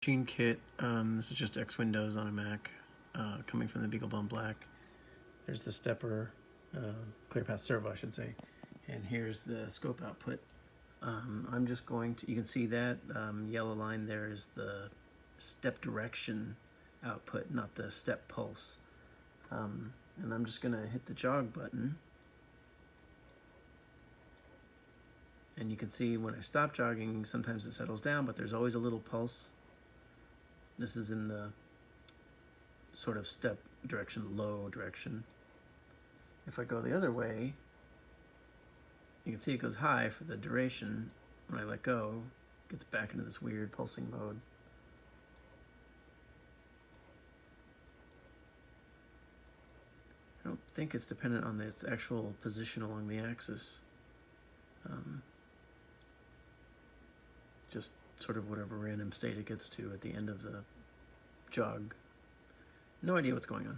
MachineKit. This is just X Windows on a Mac, coming from the BeagleBone Black. There's the stepper, ClearPath servo, I should say, and here's the scope output. I'm just going to, you can see that yellow line there is the step direction output, not the step pulse. And I'm just going to hit the jog button. And you can see when I stop jogging, sometimes it settles down, but there's always a little pulse. This is in the sort of step direction, low direction. If I go the other way, you can see it goes high for the duration. When I let go, it gets back into this weird pulsing mode. I don't think it's dependent on its actual position along the axis. Just sort of whatever random state it gets to at the end of the jog. No idea what's going on.